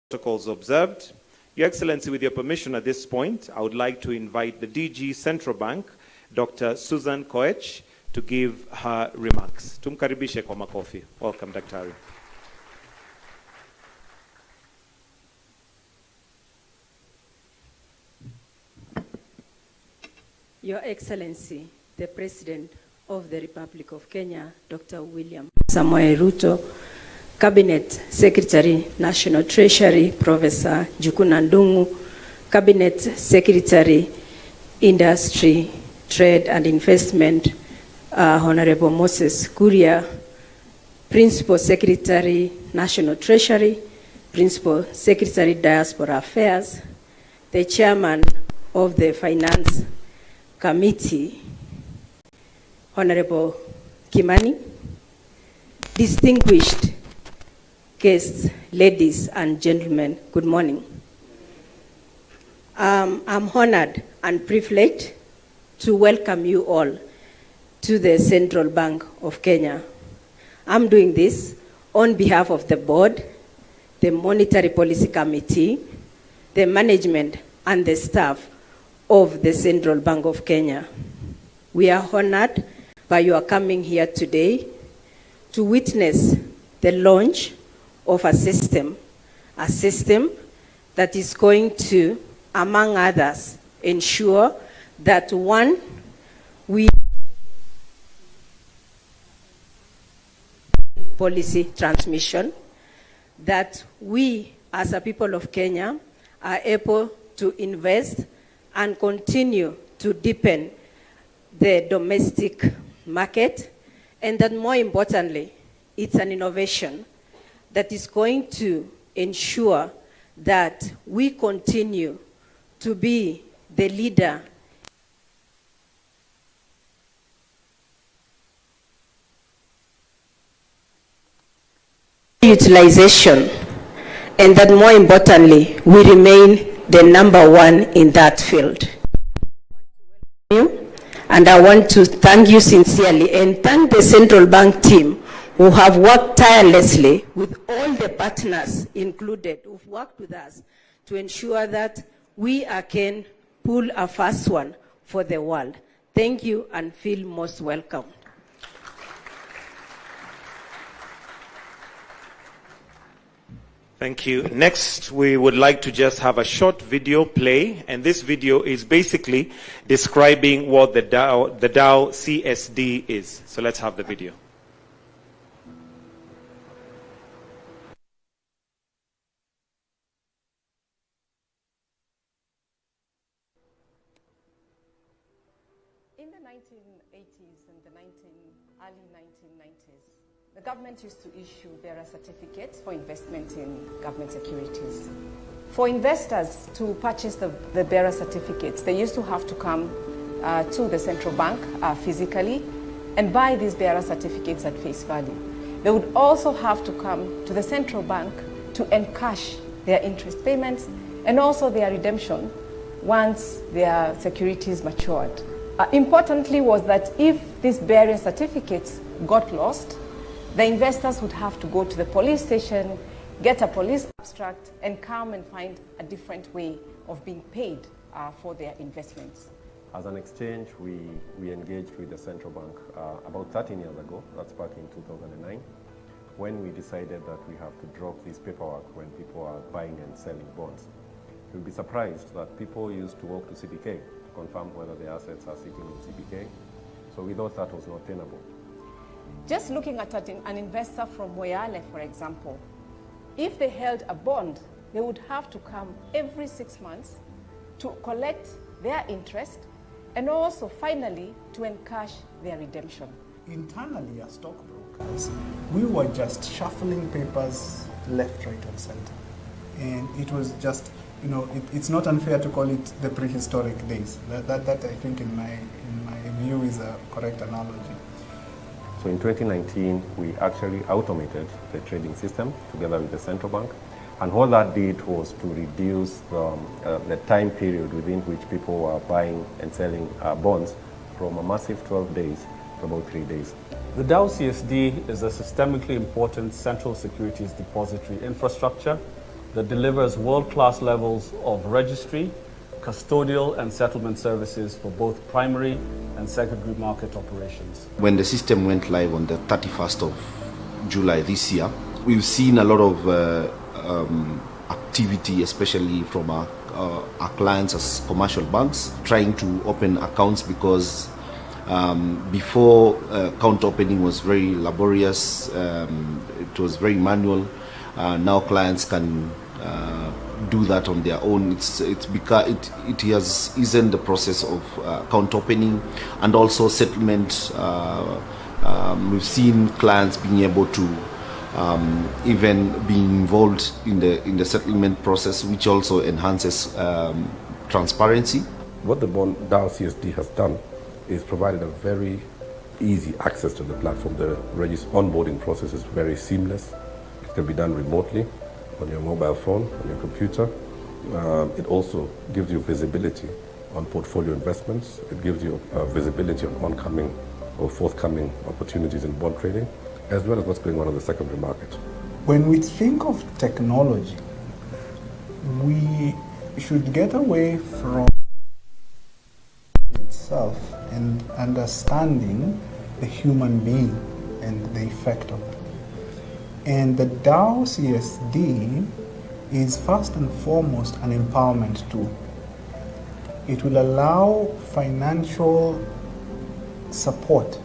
Protocols observed. Your Excellency, with your permission at this point, I would like to invite the DG Central Bank, Dr. Susan Koech, to give her remarks. Tumkaribishe kwa makofi. Welcome, Daktari. Your Excellency, the President of the Republic of Kenya, Dr. William Samoei Ruto, Cabinet Secretary, National Treasury, Professor Njuguna Ndung'u, Cabinet Secretary, Industry, Trade and Investment, Honorable Moses Kuria, Principal Secretary, National Treasury, Principal Secretary, Diaspora Affairs, the Chairman of the Finance Committee, Honorable Kimani, distinguished guests, ladies and gentlemen, good morning. I'm honored and privileged to welcome you all to the Central Bank of Kenya. I'm doing this on behalf of the board, the Monetary Policy Committee, the management and the staff of the Central Bank of Kenya. We are honored by your coming here today to witness the launch of a system that is going to, among others, ensure that one, we policy transmission, that we as a people of Kenya are able to invest and continue to deepen the domestic market, and that more importantly, it's an innovation that is going to ensure that we continue to be the leader utilization, and that more importantly, we remain the #1 in that field. And I want to thank you sincerely and thank the Central Bank team who have worked tirelessly with all the partners included who've worked with us to ensure that we can pull a fast one for the world. Thank you and feel most welcome. Thank you. Next, we would like to just have a short video play, and this video is basically describing what the D-CSD is. So let's have the video. In the 1980s and the early 1990s, the government used to issue bearer certificates for investment in government securities. For investors to purchase the bearer certificates, they used to have to come to the central bank physically and buy these bearer certificates at face value. They would also have to come to the central bank to encash their interest payments and also their redemption once their securities matured. Importantly was that if these bearer certificates got lost, the investors would have to go to the police station, get a police abstract, and come and find a different way of being paid for their investments. As an exchange, we engaged with the central bank about 13 years ago, that's back in 2009, when we decided that we have to drop this paperwork when people are buying and selling bonds. You'll be surprised that people used to walk to CBK to confirm whether the assets are sitting in CBK, so we thought that was not tenable. Just looking at an investor from Moyale, for example, if they held a bond, they would have to come every 6 months to collect their interest and also finally to encash their redemption. Internally as stockbrokers, we were just shuffling papers left, right and center. And it was just, you know, it's not unfair to call it the prehistoric days. That I think in my view is a correct analogy. So in 2019, we actually automated the trading system together with the central bank. And what that did was to reduce the time period within which people were buying and selling bonds from a massive 12 days to about 3 days. The D-CSD is a systemically important central securities depository infrastructure that delivers world-class levels of registry, custodial and settlement services for both primary and secondary market operations. When the system went live on the 31st of July this year, we've seen a lot of activity, especially from our clients as commercial banks, trying to open accounts because before account opening was very laborious, it was very manual. Now clients can do that on their own. It has eased the process of account opening and also settlement. We've seen clients being able to even being involved in the settlement process, which also enhances transparency. What the D-CSD has done is provided a very easy access to the platform. The onboarding process is very seamless. It can be done remotely on your mobile phone, on your computer. It also gives you visibility on portfolio investments. It gives you visibility on oncoming or forthcoming opportunities in bond trading, as well as what's going on in the secondary market. When we think of technology, we should get away from itself and understanding the human being and the effect of it. And the D-CSD is first and foremost an empowerment tool. It will allow financial support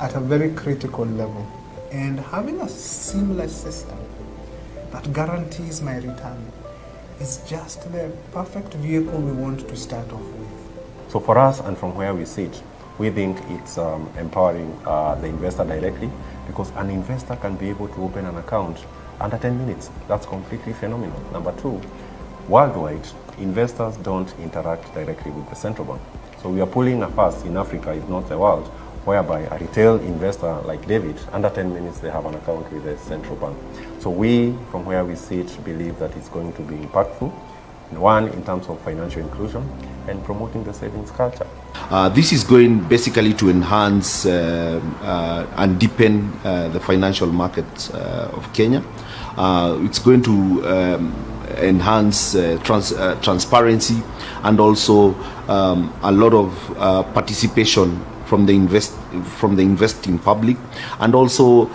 at a very critical level, and having a seamless system that guarantees my return is just the perfect vehicle we want to start off with. So for us, and from where we sit, we think it's empowering the investor directly, because an investor can be able to open an account under 10 minutes. That's completely phenomenal. Number two, worldwide, investors don't interact directly with the central bank. So we are pulling a fast in Africa, if not the world, whereby a retail investor like David, under 10 minutes they have an account with the central bank. So we, from where we sit, believe that it's going to be impactful. One, in terms of financial inclusion and promoting the savings culture. This is going basically to enhance and deepen the financial market of Kenya. It's going to enhance transparency and also a lot of participation from the investing public, and also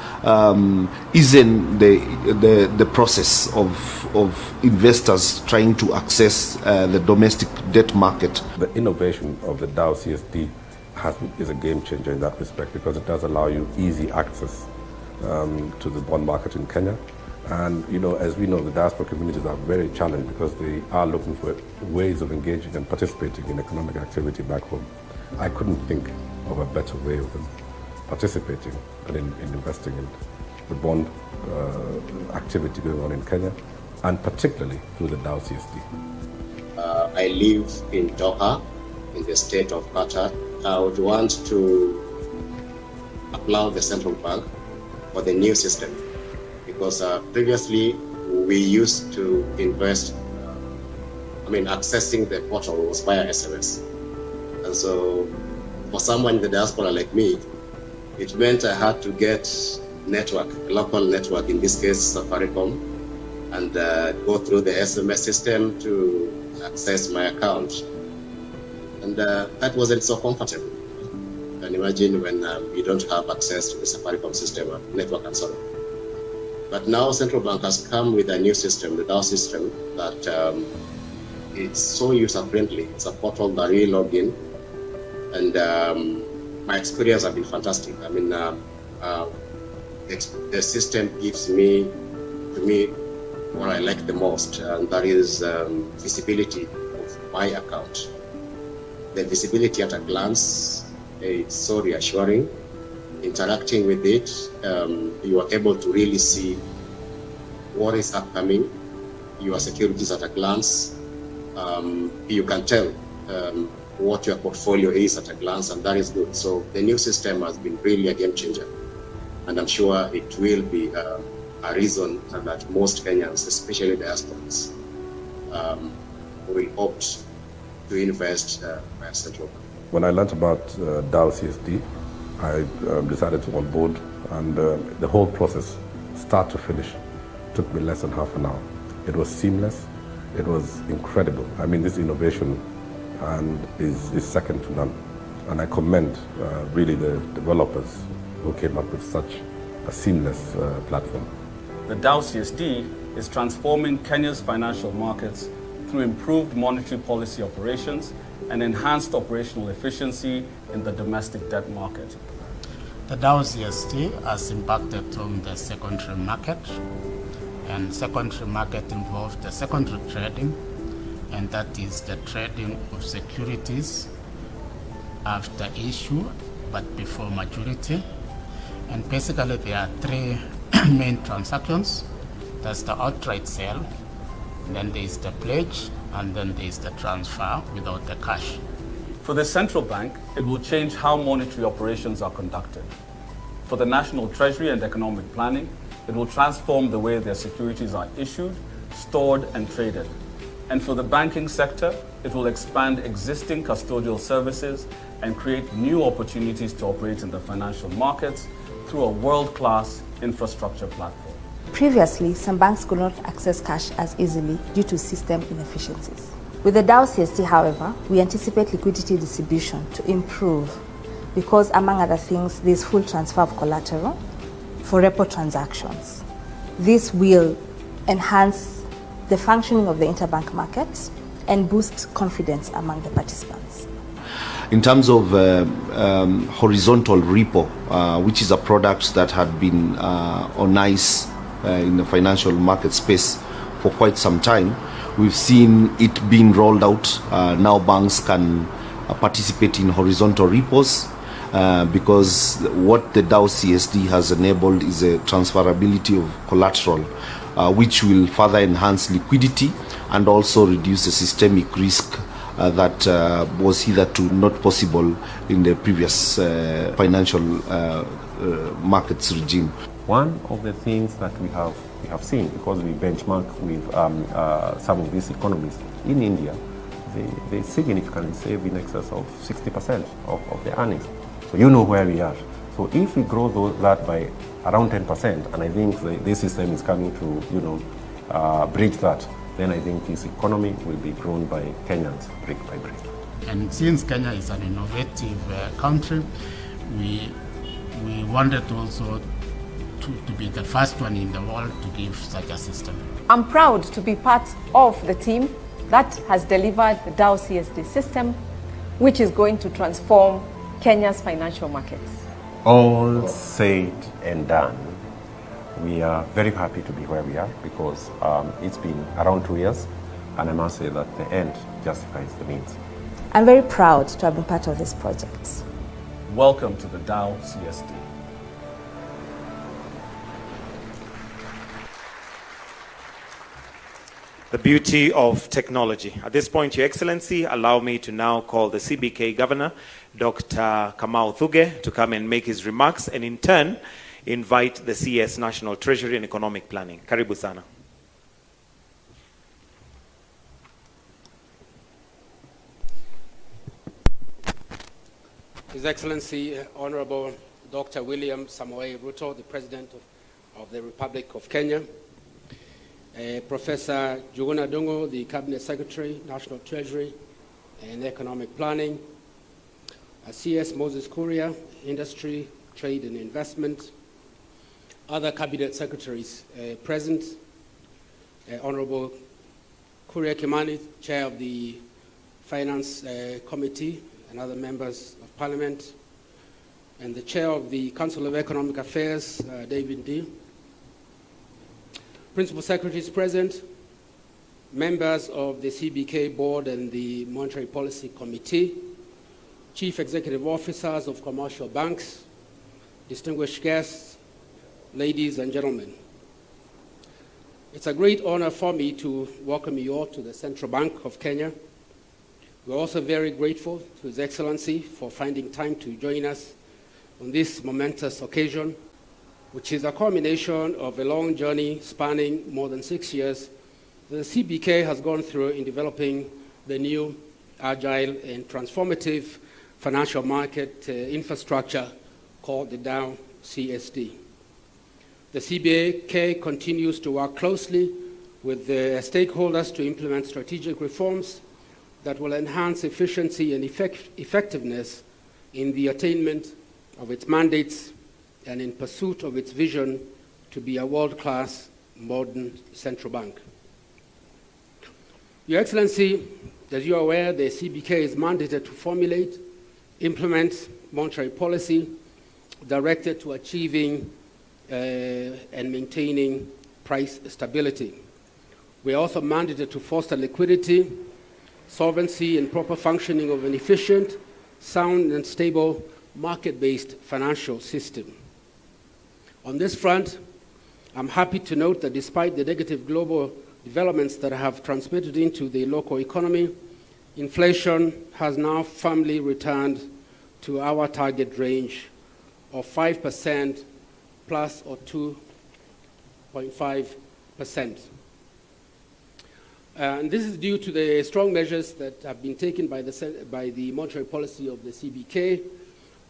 easing the process of investors trying to access the domestic debt market. The innovation of the D-CSD is a game changer in that respect, because it does allow you easy access to the bond market in Kenya. And as we know, the diaspora communities are very challenged because they are looking for ways of engaging and participating in economic activity back home. I couldn't think of a better way of them participating and in investing in the bond activity going on in Kenya, and particularly through the D-CSD. I live in Doha, in the state of Qatar. I would want to applaud the central bank for the new system, because previously we used to invest, accessing the portal was via SMS. And so for someone in the diaspora like me, it meant I had to get network, a local network, in this case Safaricom, and go through the SMS system to access my account. And that wasn't so comfortable. You can imagine when you don't have access to the Safaricom system, network and so on. But now Central Bank has come with a new system, the DAO system, that it's so user-friendly. It's a portal that you log in, and my experience has been fantastic. The system gives to me what I like the most, and that is visibility of my account. The visibility at a glance, it's so reassuring. Interacting with it, you are able to really see what is upcoming, your securities at a glance. You can tell what your portfolio is at a glance, and that is good. So the new system has been really a game changer, and I'm sure it will be a reason that most Kenyans, especially diasporans, will opt to invest via central bank. When I learned about D-CSD, I decided to onboard, and the whole process, start to finish, took me less than half an hour. It was seamless. It was incredible. I mean, this innovation is second to none. And I commend really the developers who came up with such a seamless platform. The D-CSD is transforming Kenya's financial markets through improved monetary policy operations and enhanced operational efficiency in the domestic debt market. The D-CSD has impacted on the secondary market, and secondary market involved the secondary trading, and that is the trading of securities after issue but before maturity. And basically there are three main transactions. That's the outright sale, then there is the pledge, and then there is the transfer without the cash. For the central bank, it will change how monetary operations are conducted. For the National Treasury and Economic Planning, it will transform the way their securities are issued, stored, and traded. And for the banking sector, it will expand existing custodial services and create new opportunities to operate in the financial markets through a world-class infrastructure platform. Previously, some banks could not access cash as easily due to system inefficiencies. With the D-CSD, however, we anticipate liquidity distribution to improve because, among other things, there is full transfer of collateral for repo transactions. This will enhance the functioning of the interbank market and boost confidence among the participants. In terms of horizontal repo, which is a product that had been on ice in the financial market space for quite some time, we've seen it being rolled out. Now banks can participate in horizontal repos because what the D-CSD has enabled is a transferability of collateral, which will further enhance liquidity and also reduce the systemic risk that was hitherto not possible in the previous financial markets regime. One of the things that we have seen, because we benchmark with some of these economies in India, they significantly save in excess of 60% of their earnings. So you know where we are. So if we grow that by around 10%, and I think this system is coming to bridge that, then I think this economy will be grown by Kenyans brick by brick. And since Kenya is an innovative country, we wanted also to be the first one in the world to give such a system. I'm proud to be part of the team that has delivered the D-CSD system, which is going to transform Kenya's financial markets. All said and done, we are very happy to be where we are because it's been around 2 years, and I must say that the end justifies the means. I'm very proud to have been part of this project. Welcome to the D-CSD. The beauty of technology. At this point, Your Excellency, allow me to now call the CBK Governor, Dr. Kamau Thuge, to come and make his remarks, and in turn, invite the CS National Treasury and Economic Planning. Karibu sana. His Excellency, Honorable Dr. William Samoei Ruto, the President of the Republic of Kenya, Professor Juguna Dungo, the Cabinet Secretary, National Treasury and Economic Planning, CS Moses Kuria, Industry, Trade and Investment, other Cabinet Secretaries present, Honorable Kuria Kimani, Chair of the Finance Committee, and other members of Parliament, and the Chair of the Council of Economic Affairs, David D. Principal Secretaries present, members of the CBK Board and the Monetary Policy Committee, Chief Executive Officers of commercial banks, distinguished guests, ladies and gentlemen. It's a great honor for me to welcome you all to the Central Bank of Kenya. We're also very grateful to His Excellency for finding time to join us on this momentous occasion, which is a culmination of a long journey spanning more than 6 years the CBK has gone through in developing the new, agile, and transformative financial market infrastructure called the D-CSD. The CBK continues to work closely with the stakeholders to implement strategic reforms that will enhance efficiency and effectiveness in the attainment of its mandates and in pursuit of its vision to be a world-class modern central bank. Your Excellency, as you are aware, the CBK is mandated to formulate, implement monetary policy directed to achieving and maintaining price stability. We are also mandated to foster liquidity, solvency, and proper functioning of an efficient, sound, and stable market-based financial system. On this front, I'm happy to note that despite the negative global developments that have transmitted into the local economy, inflation has now firmly returned to our target range of 5% plus or 2.5%. And this is due to the strong measures that have been taken by the monetary policy of the CBK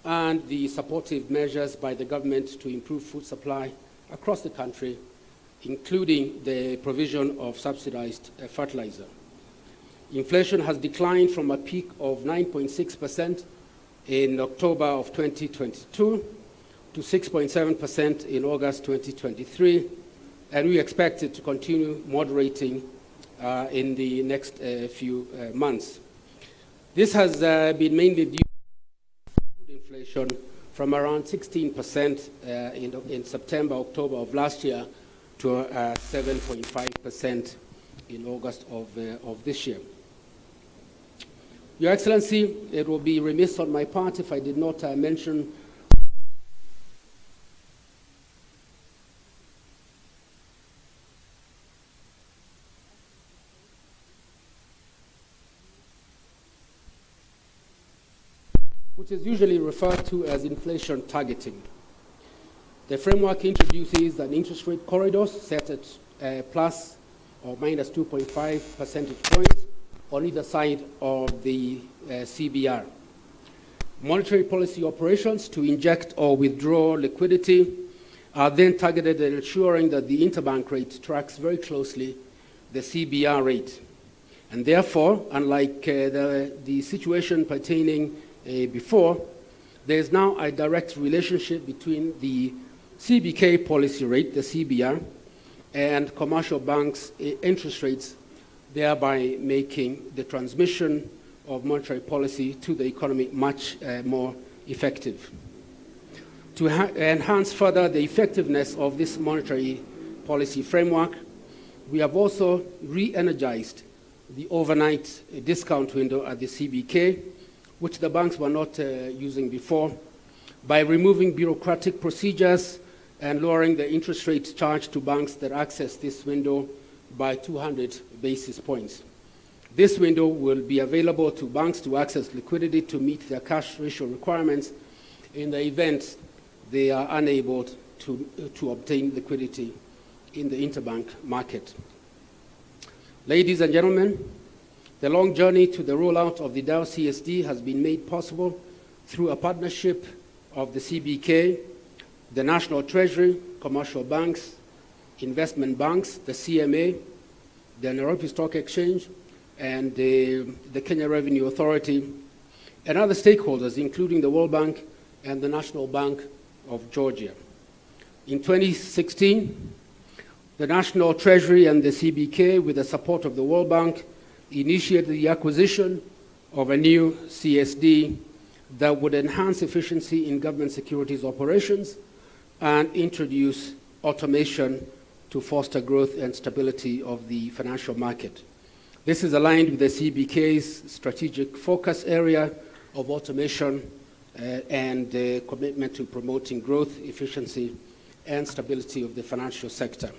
and the supportive measures by the government to improve food supply across the country, including the provision of subsidized fertilizer. Inflation has declined from a peak of 9.6% in October of 2022 to 6.7% in August 2023, and we expect it to continue moderating in the next few months. This has been mainly due to food inflation from around 16% in September, October of last year to 7.5% in August of this year. Your Excellency, it will be remiss on my part if I did not mention which is usually referred to as inflation targeting. The framework introduces an interest rate corridor set at plus or minus 2.5 percentage points on either side of the CBR. Monetary policy operations to inject or withdraw liquidity are then targeted at ensuring that the interbank rate tracks very closely the CBR rate. And therefore, unlike the situation pertaining before, there is now a direct relationship between the CBK policy rate, the CBR, and commercial banks' interest rates, thereby making the transmission of monetary policy to the economy much more effective. To enhance further the effectiveness of this monetary policy framework, we have also re-energized the overnight discount window at the CBK, which the banks were not using before, by removing bureaucratic procedures and lowering the interest rate charged to banks that access this window by 200 basis points. This window will be available to banks to access liquidity to meet their cash ratio requirements in the event they are unable to obtain liquidity in the interbank market. Ladies and gentlemen, the long journey to the rollout of the D-CSD has been made possible through a partnership of the CBK, the National Treasury, commercial banks, investment banks, the CMA, the Nairobi Stock Exchange, and the Kenya Revenue Authority, and other stakeholders, including the World Bank and the National Bank of Georgia. In 2016, the National Treasury and the CBK, with the support of the World Bank, initiated the acquisition of a new CSD that would enhance efficiency in government securities operations and introduce automation to foster growth and stability of the financial market. This is aligned with the CBK's strategic focus area of automation and commitment to promoting growth, efficiency, and stability of the financial sector.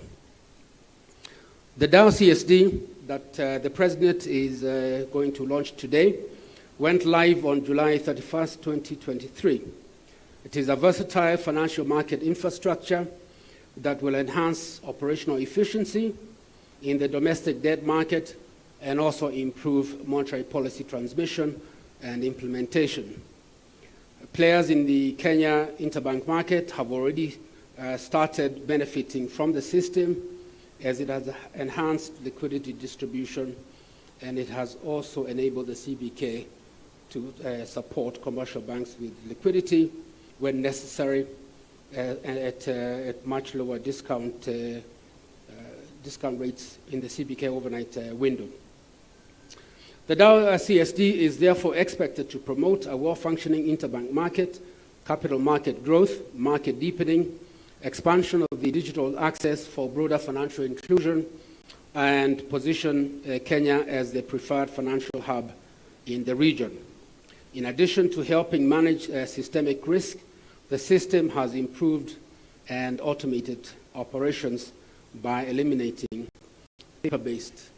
The D-CSD that the President is going to launch today went live on July 31st, 2023. It is a versatile financial market infrastructure that will enhance operational efficiency in the domestic debt market and also improve monetary policy transmission and implementation. Players in the Kenya interbank market have already started benefiting from the system, as it has enhanced liquidity distribution, and it has also enabled the CBK to support commercial banks with liquidity when necessary at much lower discount rates in the CBK overnight window. The D-CSD is therefore expected to promote a well-functioning interbank market, capital market growth, market deepening, expansion of the digital access for broader financial inclusion, and position Kenya as the preferred financial hub in the region. In addition to helping manage systemic risk, the system has improved and automated operations by eliminating paper-based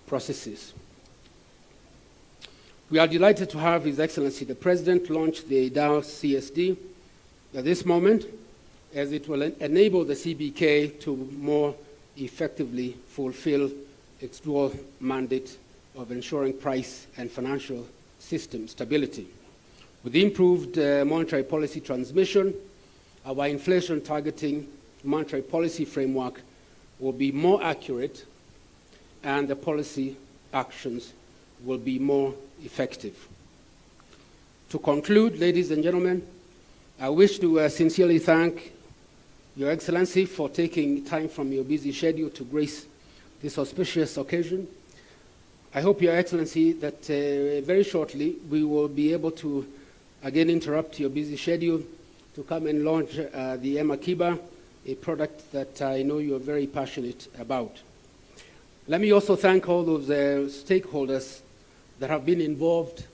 processes. We are delighted to have His Excellency the President launch the D-CSD at this moment, as it will enable the CBK to more effectively fulfill its dual mandate of ensuring price and financial system stability. With improved monetary policy transmission, our inflation targeting monetary policy framework will be more accurate and the policy actions will be more effective. To conclude, ladies and gentlemen, I wish to sincerely thank Your Excellency for taking time from your busy schedule to grace this auspicious occasion. I hope, Your Excellency, that very shortly we will be able to again interrupt your busy schedule to come and launch the Emakiba, a product that I know you are very passionate about. Let me also thank all those stakeholders that have been involved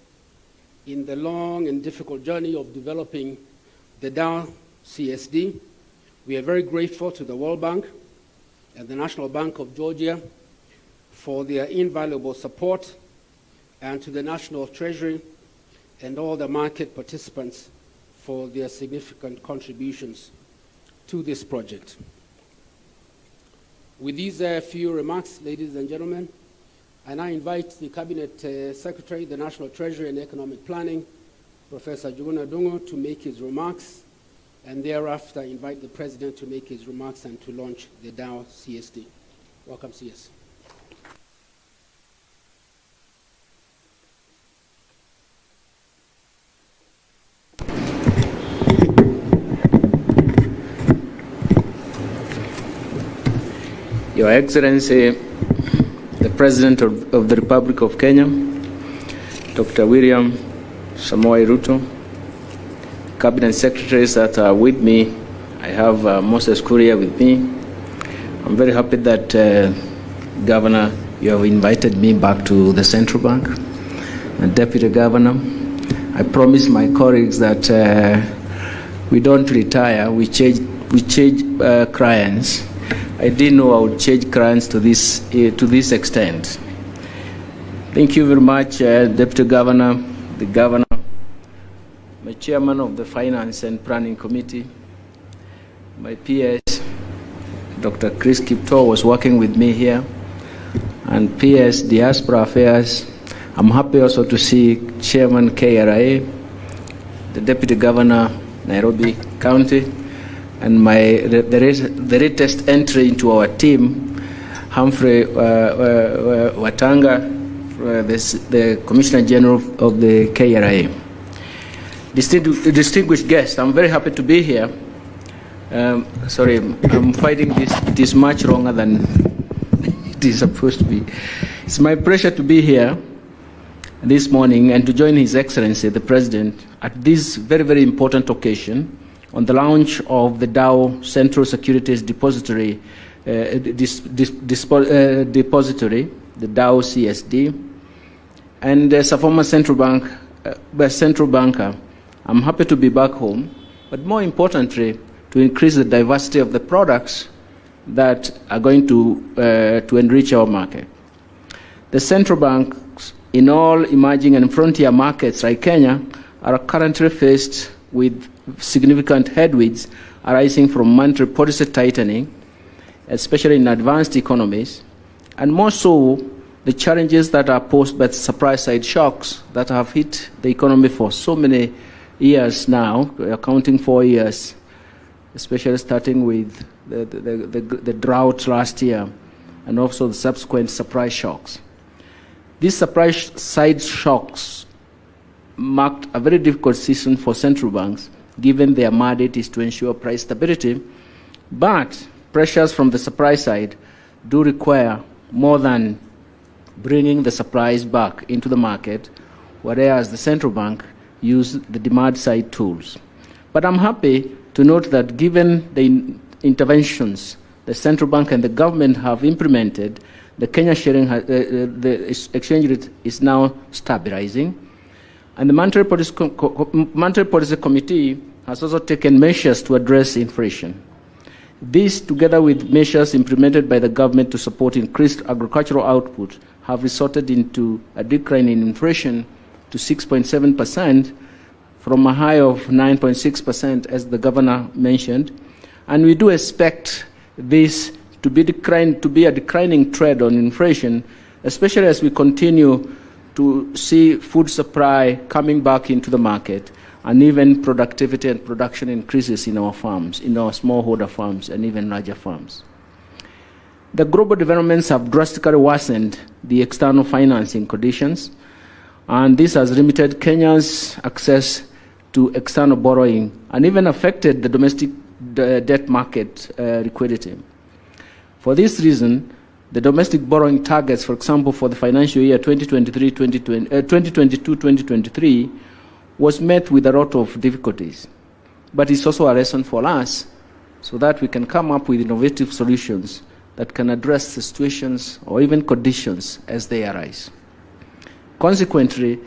in the long and difficult journey of developing the D-CSD. We are very grateful to the World Bank and the National Bank of Georgia for their invaluable support, and to the National Treasury and all the market participants for their significant contributions to this project. With these few remarks, ladies and gentlemen, I now invite the Cabinet Secretary, the National Treasury and Economic Planning, Professor Juguna Dungo, to make his remarks, and thereafter invite the President to make his remarks and to launch the D-CSD. Welcome, CS. Your Excellency, the President of the Republic of Kenya, Dr. William Samoei Ruto, Cabinet Secretaries that are with me. I have Moses Kuria with me. I'm very happy that, Governor, you have invited me back to the Central Bank. And Deputy Governor, I promise my colleagues that we don't retire, we change clients. I didn't know I would change clients to this extent. Thank you very much, Deputy Governor, the Governor, my Chairman of the Finance and Planning Committee, my PS, Dr. Chris Kipto was working with me here, and PS Diaspora Affairs. I'm happy also to see Chairman KRA, the Deputy Governor, Nairobi County, and the latest entry into our team, Humphrey Watanga, the Commissioner General of the KRA. Distinguished guests, I'm very happy to be here. Sorry, I'm finding this much longer than it is supposed to be. It's my pleasure to be here this morning and to join His Excellency, the President, at this very, very important occasion on the launch of the Dow Central Securities Depository, the D-CSD. And as a former central banker, I'm happy to be back home, but more importantly, to increase the diversity of the products that are going to enrich our market. The central banks in all emerging and frontier markets like Kenya are currently faced with significant headwinds arising from monetary policy tightening, especially in advanced economies, and more so the challenges that are posed by supply-side shocks that have hit the economy for so many years now, accounting 4 years, especially starting with the drought last year and also the subsequent surprise shocks. These surprise side shocks marked a very difficult season for central banks, given their mandate is to ensure price stability, but pressures from the supply side do require more than bringing the supplies back into the market, whereas the central bank use the demand side tools. But I'm happy to note that given the interventions the central bank and the government have implemented, the Kenya sharing, the exchange rate is now stabilizing. And the Monetary Policy Committee has also taken measures to address inflation. These, together with measures implemented by the government to support increased agricultural output, have resulted into a decline in inflation to 6.7% from a high of 9.6%, as the governor mentioned. And we do expect this to be a declining trend on inflation, especially as we continue to see food supply coming back into the market, and even productivity and production increases in our farms, in our smallholder farms, and even larger farms. The global developments have drastically worsened the external financing conditions, and this has limited Kenya's access to external borrowing and even affected the domestic debt market liquidity. For this reason, the domestic borrowing targets, for example, for the financial year 2022-2023, was met with a lot of difficulties. But it's also a lesson for us so that we can come up with innovative solutions that can address the situations or even conditions as they arise. Consequently,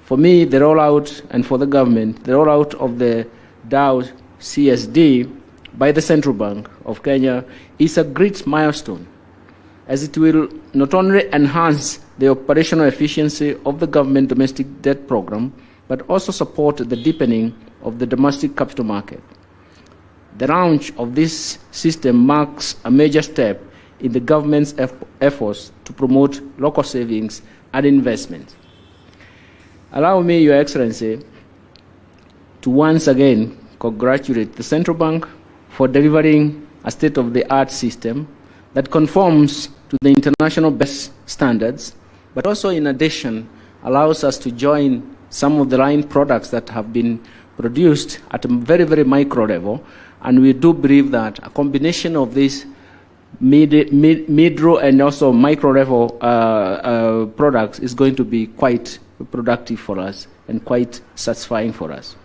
for me, the rollout, and for the government, the rollout of the D-CSD by the Central Bank of Kenya is a great milestone, as it will not only enhance the operational efficiency of the government domestic debt program, but also support the deepening of the domestic capital market. The launch of this system marks a major step in the government's efforts to promote local savings and investment. Allow me, Your Excellency, to once again congratulate the Central Bank for delivering a state-of-the-art system that conforms to the international best standards, but also in addition allows us to join some of the line products that have been produced at a very, very micro level. And we do believe that a combination of these mid-row and also micro level products is going to be quite productive for us and quite satisfying for us.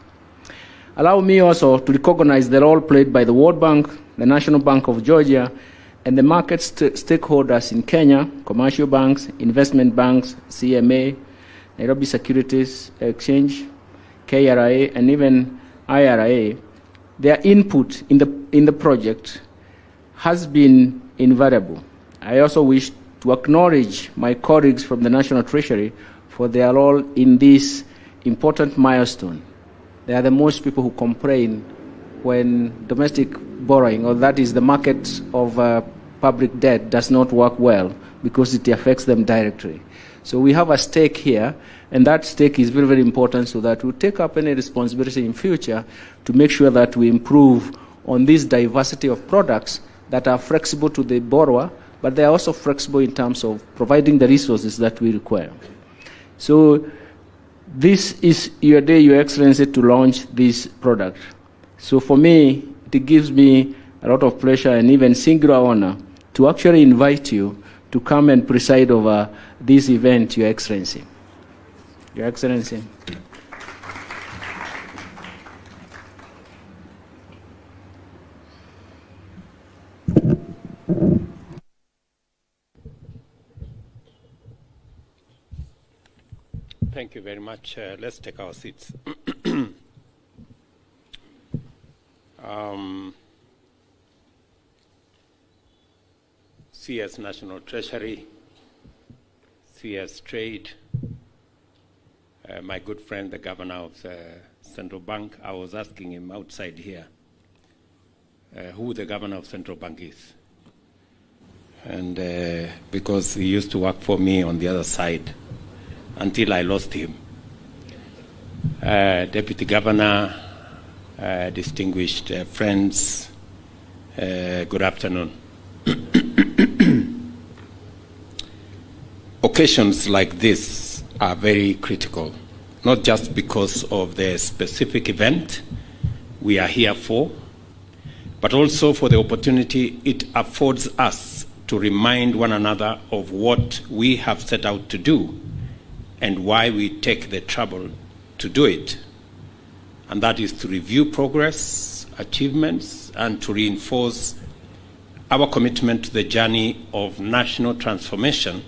Allow me also to recognize the role played by the World Bank, the National Bank of Georgia, and the market stakeholders in Kenya, commercial banks, investment banks, CMA, Nairobi Securities Exchange, KRA, and even IRA. Their input in the project has been invaluable. I also wish to acknowledge my colleagues from the National Treasury for their role in this important milestone. They are the most people who complain when domestic borrowing, or that is the market of public debt, does not work well because it affects them directly. So we have a stake here, and that stake is very, very important so that we take up any responsibility in future to make sure that we improve on this diversity of products that are flexible to the borrower, but they are also flexible in terms of providing the resources that we require. So this is your day, Your Excellency, to launch this product. So for me, it gives me a lot of pleasure and even singular honor to actually invite you to come and preside over this event, Your Excellency. Your Excellency. Thank you very much. Let's take our seats. CS National Treasury, CS Trade, my good friend, the governor of the Central Bank. I was asking him outside here who the governor of Central Bank is. And because he used to work for me on the other side until I lost him. Deputy Governor, distinguished friends, good afternoon. occasions like this are very critical, not just because of the specific event we are here for, but also for the opportunity it affords us to remind one another of what we have set out to do and why we take the trouble to do it. And that is to review progress, achievements, and to reinforce our commitment to the journey of national transformation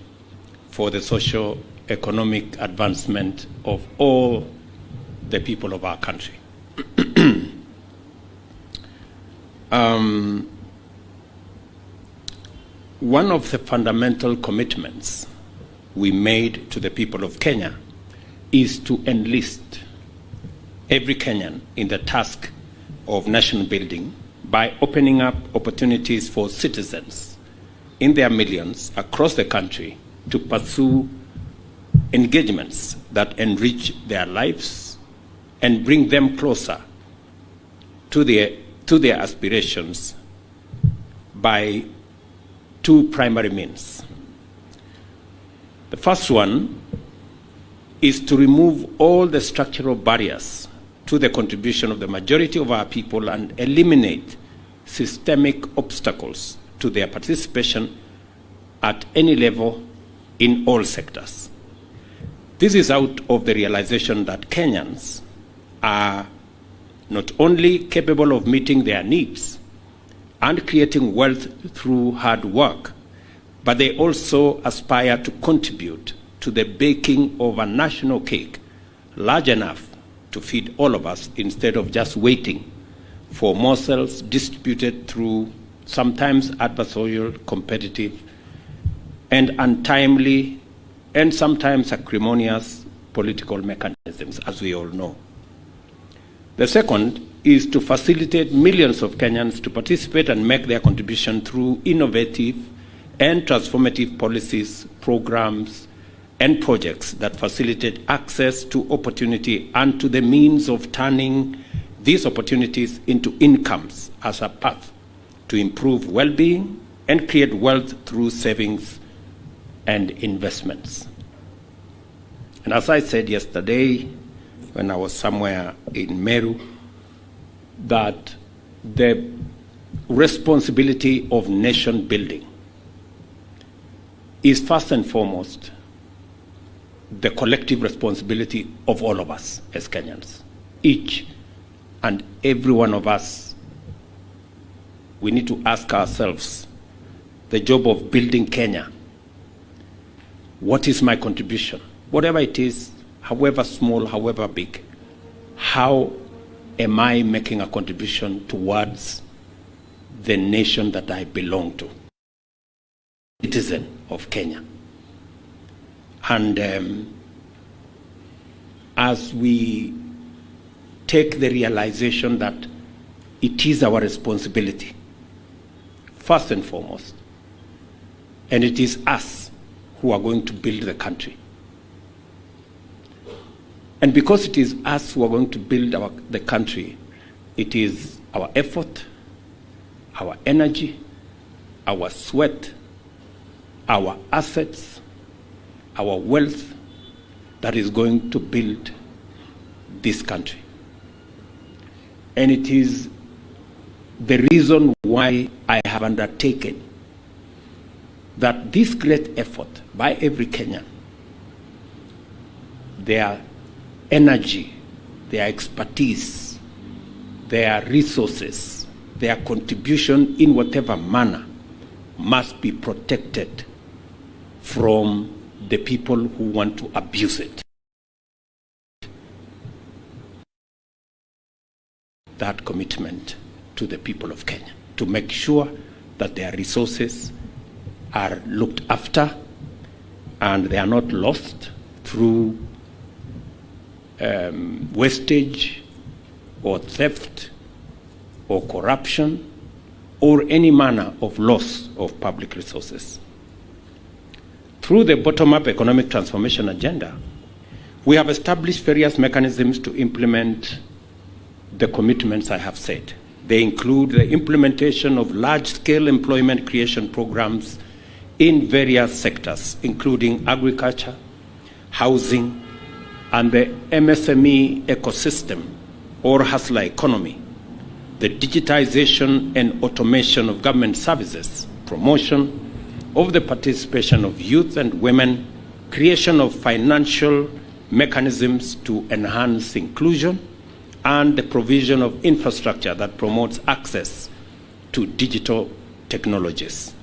for the socio-economic advancement of all the people of our country. One of the fundamental commitments we made to the people of Kenya is to enlist every Kenyan in the task of nation building by opening up opportunities for citizens in their millions across the country to pursue engagements that enrich their lives and bring them closer to their aspirations by two primary means. The first one is to remove all the structural barriers to the contribution of the majority of our people and eliminate systemic obstacles to their participation at any level in all sectors. This is out of the realization that Kenyans are not only capable of meeting their needs and creating wealth through hard work, but they also aspire to contribute to the baking of a national cake large enough to feed all of us instead of just waiting for morsels distributed through sometimes adversarial, competitive, and untimely, and sometimes acrimonious political mechanisms, as we all know. The second is to facilitate millions of Kenyans to participate and make their contribution through innovative and transformative policies, programs, and projects that facilitate access to opportunity and to the means of turning these opportunities into incomes as a path to improve well-being and create wealth through savings and investments. And as I said yesterday, when I was somewhere in Meru, that the responsibility of nation building is first and foremost the collective responsibility of all of us as Kenyans. Each and every one of us, we need to ask ourselves the job of building Kenya. What is my contribution? Whatever it is, however small, however big, how am I making a contribution towards the nation that I belong to? Citizen of Kenya. And as we take the realization that it is our responsibility, first and foremost, and it is us who are going to build the country. And because it is us who are going to build the country, it is our effort, our energy, our sweat, our assets, our wealth that is going to build this country. And it is the reason why I have undertaken that this great effort by every Kenyan, their energy, their expertise, their resources, their contribution in whatever manner must be protected from the people who want to abuse it. That commitment to the people of Kenya, to make sure that their resources are looked after and they are not lost through wastage or theft or corruption or any manner of loss of public resources. Through the bottom-up economic transformation agenda, we have established various mechanisms to implement the commitments I have said. They include the implementation of large-scale employment creation programs in various sectors, including agriculture, housing, and the MSME ecosystem or hustler economy, the digitization and automation of government services, promotion of the participation of youth and women, creation of financial mechanisms to enhance inclusion, and the provision of infrastructure that promotes access to digital technologies.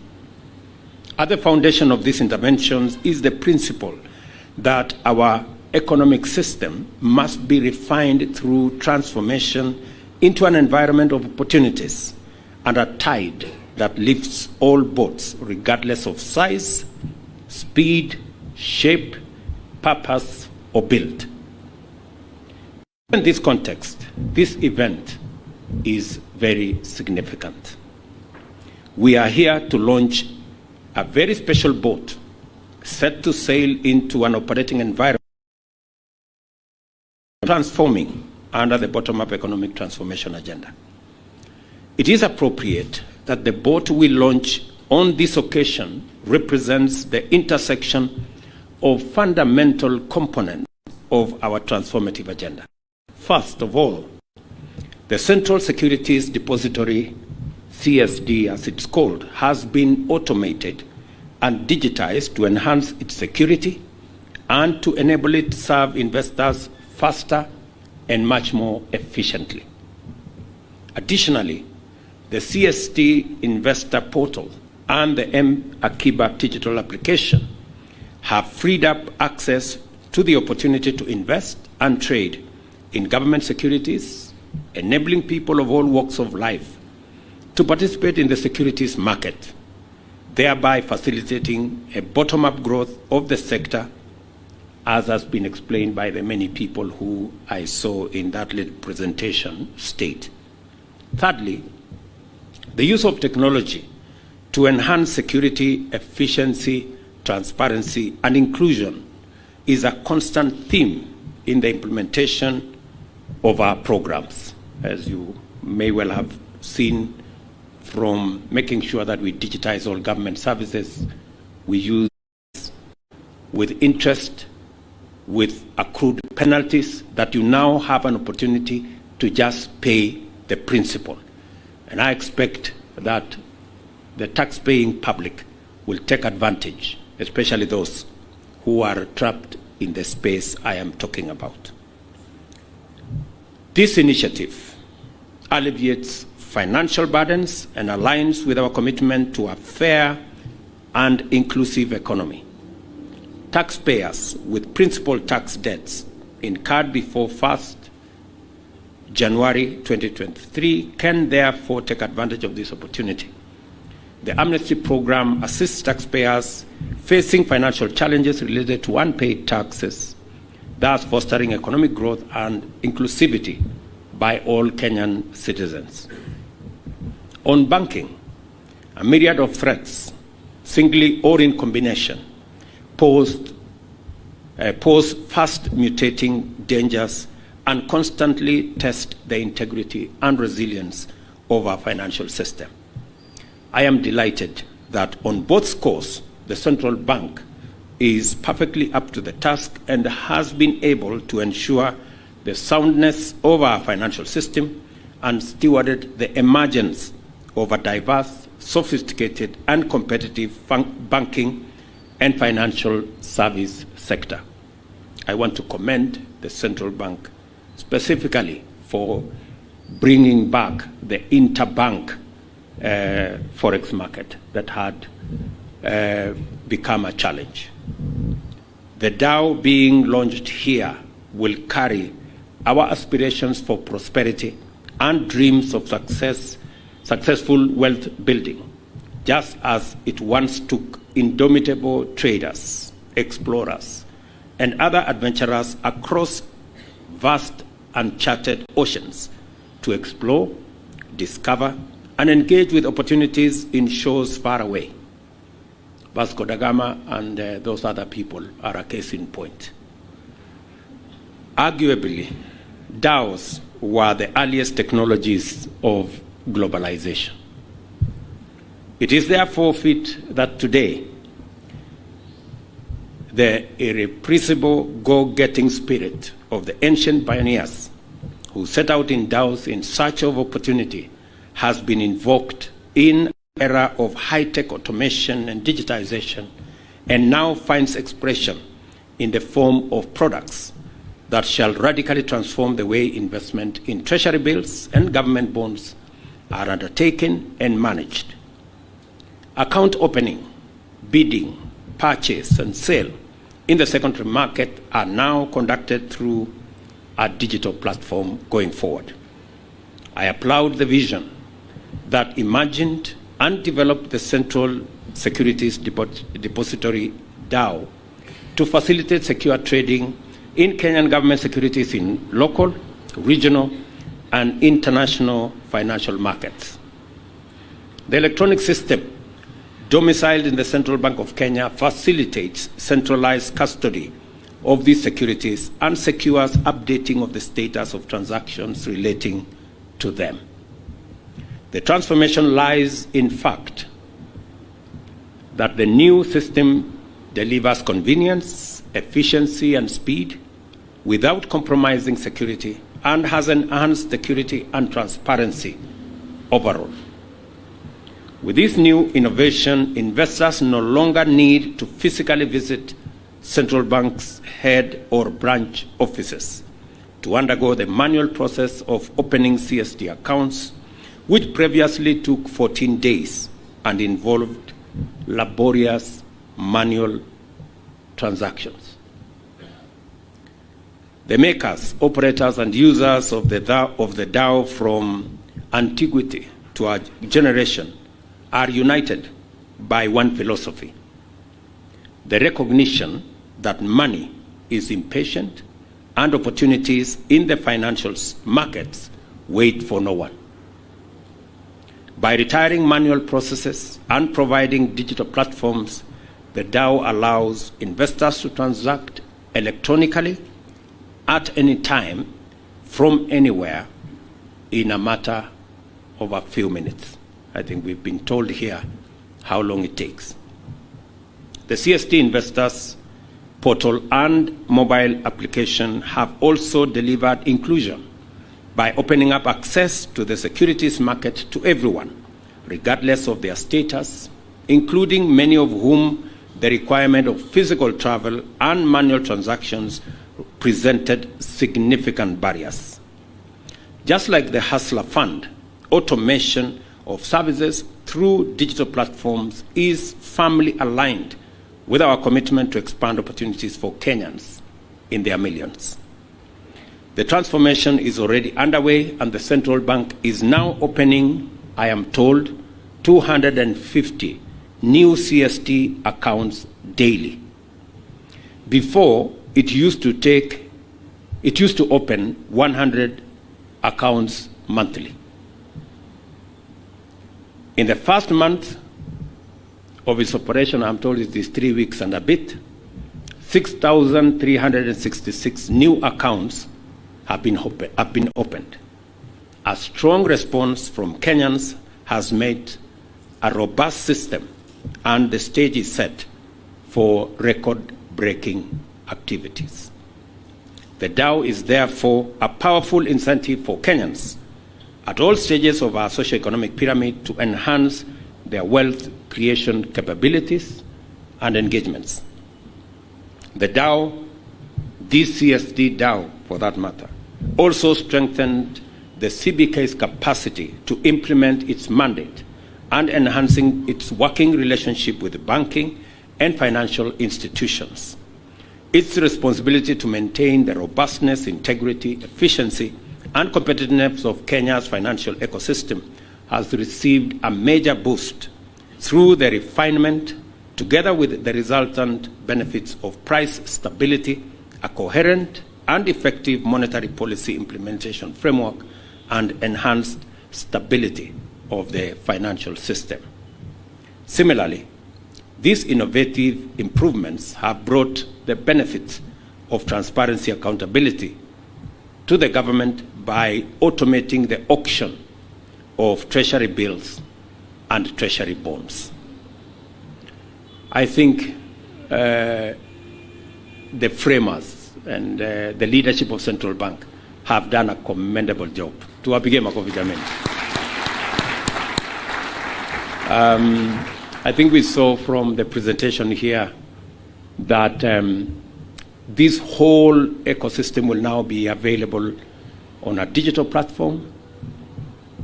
At the foundation of these interventions is the principle that our economic system must be refined through transformation into an environment of opportunities and a tide that lifts all boats regardless of size, speed, shape, purpose, or build. In this context, this event is very significant. We are here to launch a very special boat set to sail into an operating environment transforming under the bottom-up economic transformation agenda. It is appropriate that the boat we launch on this occasion represents the intersection of fundamental components of our transformative agenda. First of all, the Central Securities Depository, CSD as it's called, has been automated and digitized to enhance its security and to enable it to serve investors faster and much more efficiently. Additionally, the CSD Investor Portal and the M-Akiba digital application have freed up access to the opportunity to invest and trade in government securities, enabling people of all walks of life to participate in the securities market, thereby facilitating a bottom-up growth of the sector, as has been explained by the many people who I saw in that little presentation state. Thirdly, the use of technology to enhance security, efficiency, transparency, and inclusion is a constant theme in the implementation of our programs, as you may well have seen from making sure that we digitize all government services, we use with interest, with accrued penalties, that you now have an opportunity to just pay the principal. And I expect that the tax-paying public will take advantage, especially those who are trapped in the space I am talking about. This initiative alleviates financial burdens and aligns with our commitment to a fair and inclusive economy. Taxpayers with principal tax debts incurred before 1st January 2023 can therefore take advantage of this opportunity. The amnesty program assists taxpayers facing financial challenges related to unpaid taxes, thus fostering economic growth and inclusivity by all Kenyan citizens. On banking, a myriad of threats, singly or in combination, pose fast mutating dangers and constantly test the integrity and resilience of our financial system. I am delighted that on both scores, the central bank is perfectly up to the task and has been able to ensure the soundness of our financial system and stewarded the emergence of a diverse, sophisticated, and competitive banking and financial service sector. I want to commend the central bank specifically for bringing back the interbank forex market that had become a challenge. The DAO being launched here will carry our aspirations for prosperity and dreams of successful wealth building, just as it once took indomitable traders, explorers, and other adventurers across vast uncharted oceans to explore, discover, and engage with opportunities in shores far away. Vasco da Gama and those other people are a case in point. Arguably, DAOs were the earliest technologies of globalization. It is therefore fit that today the irrepressible go-getting spirit of the ancient pioneers who set out in DAOs in search of opportunity has been invoked in an era of high-tech automation and digitization, and now finds expression in the form of products that shall radically transform the way investment in treasury bills and government bonds are undertaken and managed. Account opening, bidding, purchase, and sale in the secondary market are now conducted through a digital platform going forward. I applaud the vision that imagined and developed the Central Securities Depository DAO to facilitate secure trading in Kenyan government securities in local, regional, and international financial markets. The electronic system domiciled in the Central Bank of Kenya facilitates centralized custody of these securities and secures updating of the status of transactions relating to them. The transformation lies in fact that the new system delivers convenience, efficiency, and speed without compromising security and has enhanced security and transparency overall. With this new innovation, investors no longer need to physically visit central bank's head or branch offices to undergo the manual process of opening CSD accounts, which previously took 14 days and involved laborious manual transactions. The makers, operators, and users of the DAO from antiquity to our generation are united by one philosophy: the recognition that money is impatient and opportunities in the financial markets wait for no one. By retiring manual processes and providing digital platforms, the DAO allows investors to transact electronically at any time, from anywhere, in a matter of a few minutes. I think we've been told here how long it takes. The CSD Investors Portal and mobile application have also delivered inclusion by opening up access to the securities market to everyone, regardless of their status, including many of whom the requirement of physical travel and manual transactions presented significant barriers. Just like the Hustler Fund, automation of services through digital platforms is firmly aligned with our commitment to expand opportunities for Kenyans in their millions. The transformation is already underway, and the central bank is now opening, I am told, 250 new CSD accounts daily. Before, it used to open 100 accounts monthly. In the first month of its operation, I'm told it is 3 weeks and a bit, 6,366 new accounts have been opened. A strong response from Kenyans has made a robust system, and the stage is set for record-breaking activities. The DAO is therefore a powerful incentive for Kenyans at all stages of our socioeconomic pyramid to enhance their wealth creation capabilities and engagements. The DAO, D-CSD DAO for that matter, also strengthened the CBK's capacity to implement its mandate and enhancing its working relationship with the banking and financial institutions. Its responsibility to maintain the robustness, integrity, efficiency, and competitiveness of Kenya's financial ecosystem has received a major boost through the refinement, together with the resultant benefits of price stability, a coherent and effective monetary policy implementation framework, and enhanced stability of the financial system. Similarly, these innovative improvements have brought the benefits of transparency accountability to the government by automating the auction of treasury bills and treasury bonds. I think the framers and the leadership of Central Bank have done a commendable job. Tuwapige makofi jameni. I think we saw from the presentation here that this whole ecosystem will now be available on a digital platform,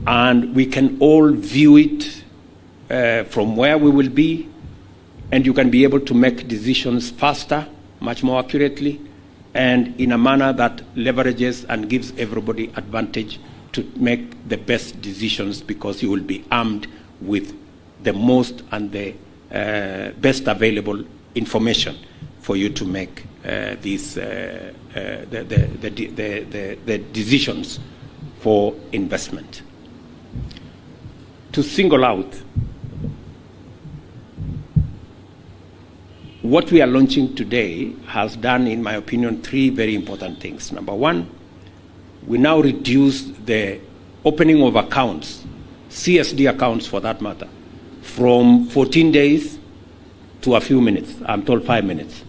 and we can all view it from where we will be, and you can be able to make decisions faster, much more accurately, and in a manner that leverages and gives everybody advantage to make the best decisions, because you will be armed with the most and the best available information for you to make these the decisions for investment. To single out what we are launching today has done, in my opinion, three very important things. Number one, we now reduce the opening of accounts, CSD accounts for that matter, from 14 days to a few minutes. I'm told 5 minutes.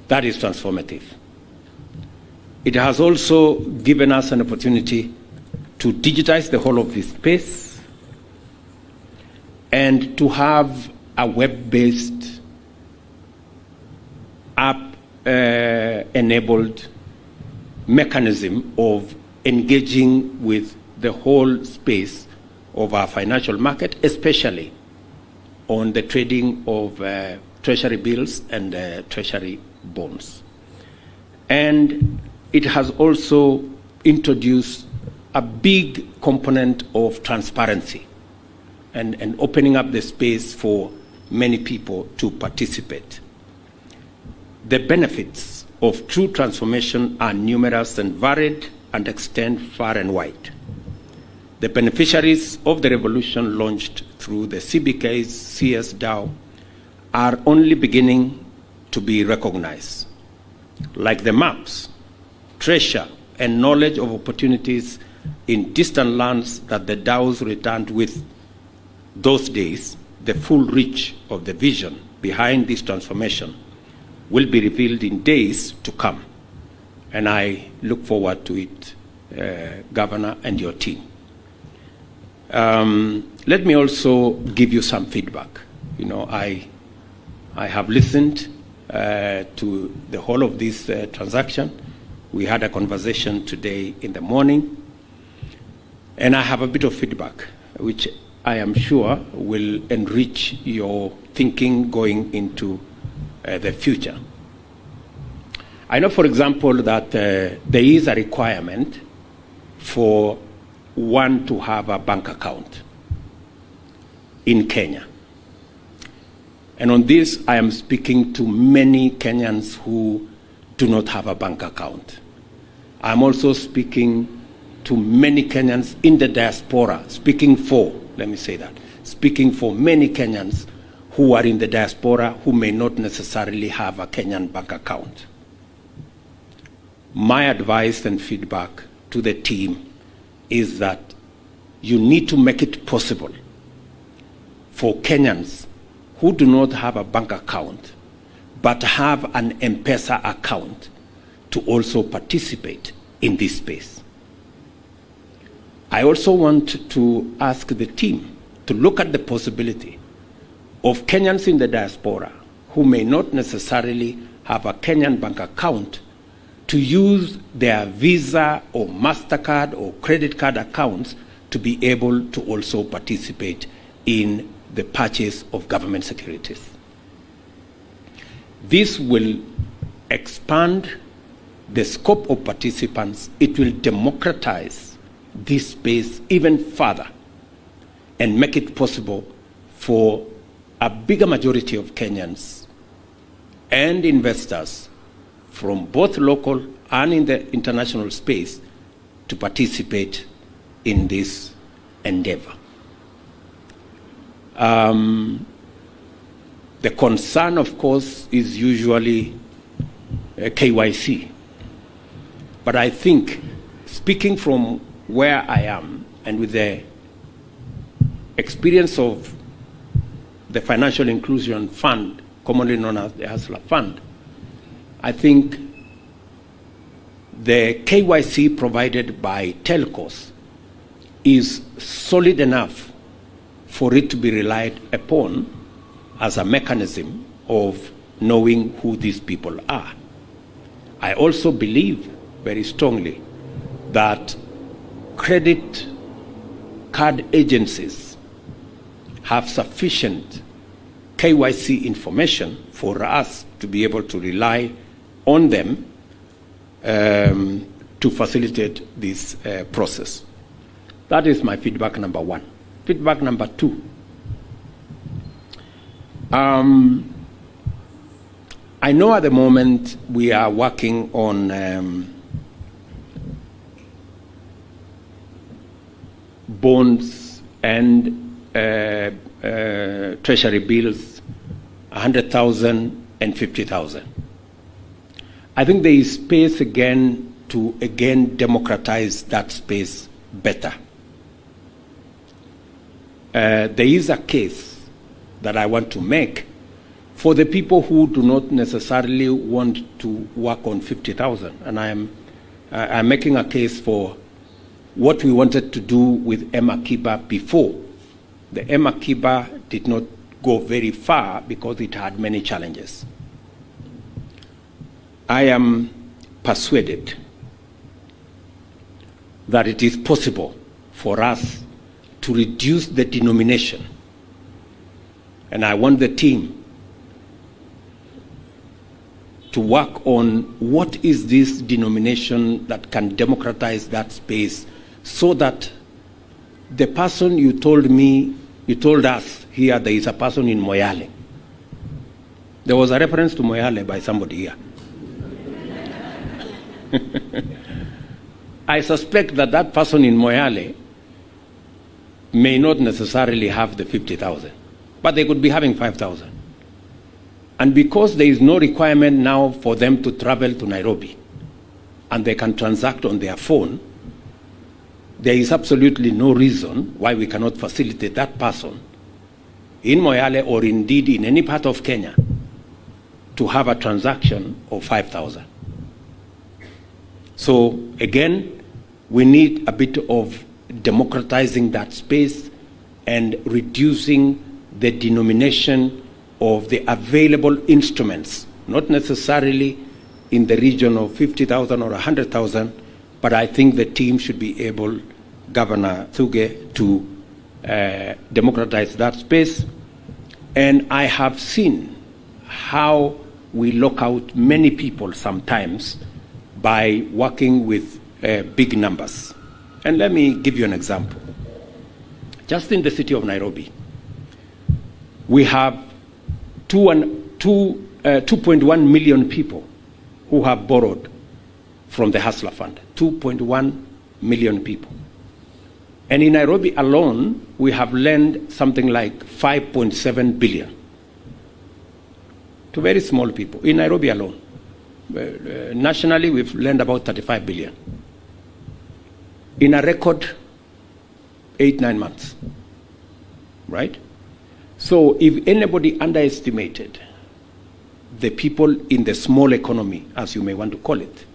That is transformative. It has also given us an opportunity to digitize the whole of this space and to have a web-based, app-enabled mechanism of engaging with the whole space of our financial market, especially on the trading of treasury bills and treasury bonds. And it has also introduced a big component of transparency and opening up the space for many people to participate. The benefits of true transformation are numerous and varied and extend far and wide. The beneficiaries of the revolution launched through the CBK's CS-DAO are only beginning to be recognized. Like the maps, treasure, and knowledge of opportunities in distant lands that the DAOs returned with those days, the full reach of the vision behind this transformation will be revealed in days to come. And I look forward to it, Governor and your team. Let me also give you some feedback. You know, I have listened to the whole of this transaction. We had a conversation today in the morning, and I have a bit of feedback, which I am sure will enrich your thinking going into the future. I know, for example, that there is a requirement for one to have a bank account in Kenya. And on this, I am speaking to many Kenyans who do not have a bank account. I'm also speaking to many Kenyans in the diaspora, speaking for many Kenyans who are in the diaspora who may not necessarily have a Kenyan bank account. My advice and feedback to the team is that you need to make it possible for Kenyans who do not have a bank account but have an M-Pesa account to also participate in this space. I also want to ask the team to look at the possibility of Kenyans in the diaspora who may not necessarily have a Kenyan bank account to use their Visa or MasterCard or credit card accounts to be able to also participate in the purchase of government securities. This will expand the scope of participants. It will democratize this space even further and make it possible for a bigger majority of Kenyans and investors from both local and in the international space to participate in this endeavor. The concern, of course, is usually KYC. But I think, speaking from where I am and with the experience of the Financial Inclusion Fund, commonly known as the Hustler Fund, I think the KYC provided by telcos is solid enough for it to be relied upon as a mechanism of knowing who these people are. I also believe very strongly that credit card agencies have sufficient KYC information for us to be able to rely on them to facilitate this process. That is my feedback number one. Feedback number two. I know at the moment we are working on bonds and treasury bills, 100,000 and 50,000. I think there is space again to democratize that space better. There is a case that I want to make for the people who do not necessarily want to work on 50,000, and I'm making a case for what we wanted to do with Emma Kiba before. The Emma Kiba did not go very far because it had many challenges. I am persuaded that it is possible for us to reduce the denomination, and I want the team to work on what is this denomination that can democratize that space so that the person you told us here, there is a person in Moyale. There was a reference to Moyale by somebody here. I suspect that that person in Moyale may not necessarily have the 50,000, but they could be having 5,000. And because there is no requirement now for them to travel to Nairobi and they can transact on their phone, there is absolutely no reason why we cannot facilitate that person in Moyale or indeed in any part of Kenya to have a transaction of 5,000. So again, we need a bit of democratizing that space and reducing the denomination of the available instruments, not necessarily in the region of 50,000 or 100,000, but I think the team should be able, Governor Thuge, to democratize that space. And I have seen how we lock out many people sometimes by working with big numbers. And let me give you an example. Just in the city of Nairobi, we have 2.1 million people who have borrowed from the Hustler Fund. 2.1 million people. And in Nairobi alone, we have lent something like 5.7 billion to very small people. In Nairobi alone. Nationally, we've lent about 35 billion. In a record 8-9 months. Right? So if anybody underestimated the people in the small economy, as you may want to call it,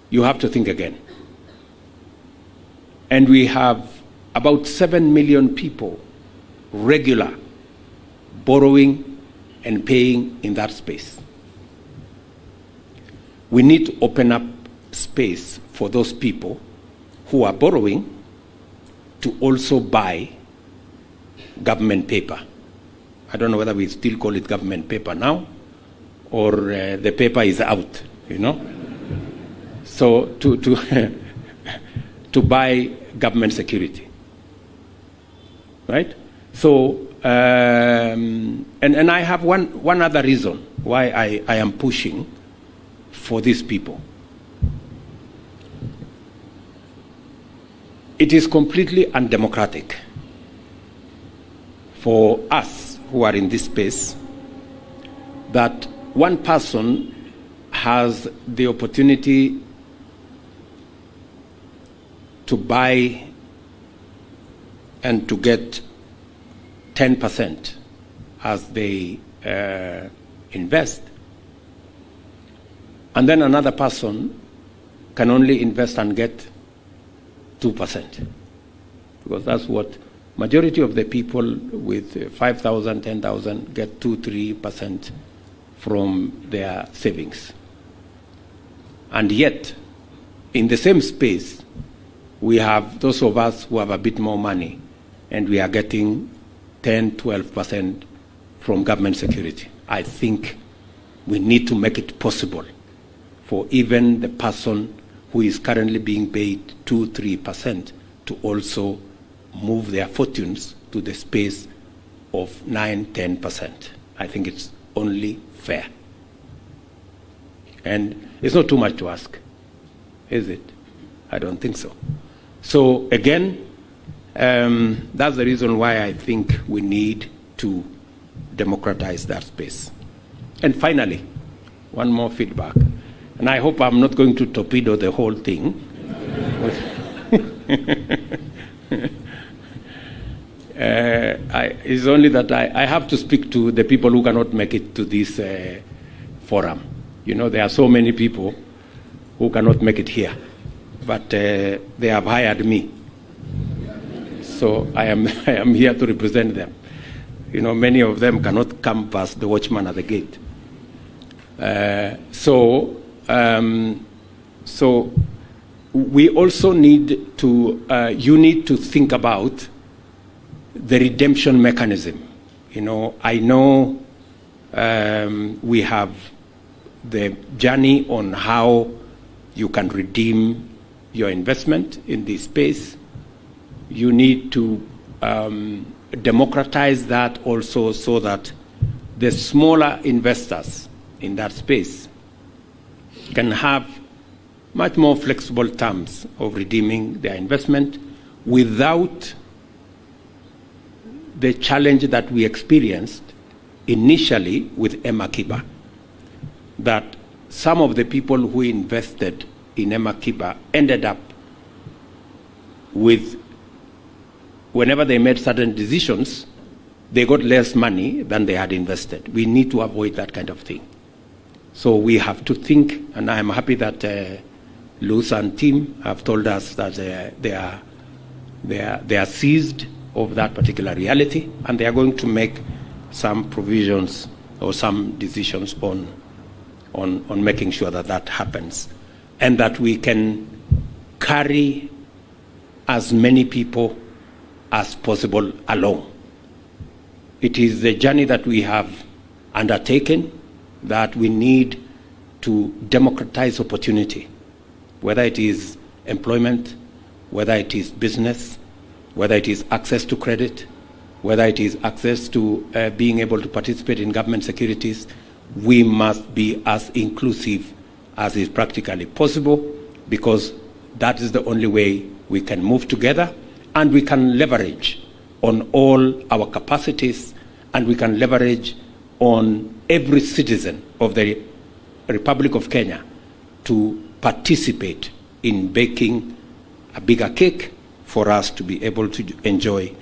you have to think again. And we have about 7 million people regular borrowing and paying in that space. We need to open up space for those people who are borrowing to also buy government paper. I don't know whether we still call it government paper now or the paper is out, you know. So to buy government security, right? So and I have one other reason why I am pushing for these people. It is completely undemocratic for us who are in this space that one person has the opportunity to buy and to get 10% as they invest, and then another person can only invest and get 2%, because that's what majority of the people with 5,000, 10,000 get 2-3% from their savings. And yet, in the same space, we have those of us who have a bit more money, and we are getting 10-12% from government security. I think we need to make it possible for even the person who is currently being paid 2-3% to also move their fortunes to the space of 9-10%. I think it's only fair. And it's not too much to ask, is it? I don't think so. So again, that's the reason why I think we need to democratize that space. And finally, one more feedback. And I hope I'm not going to torpedo the whole thing. It's only that I have to speak to the people who cannot make it to this forum. You know, there are so many people who cannot make it here, but they have hired me. So I am here to represent them. You know, many of them cannot come past the watchman at the gate. So we also need to, you need to think about the redemption mechanism. You know, I know we have the journey on how you can redeem your investment in this space. You need to democratize that also, so that the smaller investors in that space can have much more flexible terms of redeeming their investment without the challenge that we experienced initially with Emakiba, that some of the people who invested in Emakiba ended up with, whenever they made certain decisions, they got less money than they had invested. We need to avoid that kind of thing. So we have to think, and I am happy that Luz and team have told us that they are seized of that particular reality, and they are going to make some provisions or some decisions on making sure that that happens, and that we can carry as many people as possible along. It is the journey that we have undertaken, that we need to democratize opportunity, whether it is employment, whether it is business, whether it is access to credit, whether it is access to being able to participate in government securities. We must be as inclusive as is practically possible, because that is the only way we can move together, and we can leverage on all our capacities, and we can leverage on every citizen of the Republic of Kenya to participate in baking a bigger cake for us to be able to enjoy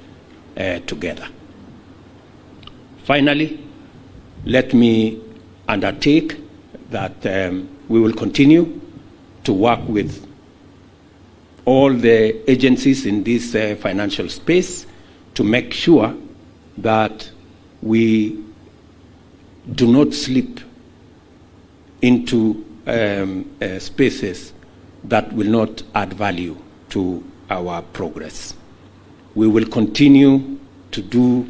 together. Finally, let me undertake that we will continue to work with all the agencies in this financial space to make sure that we do not slip into spaces that will not add value to our progress. We will continue to do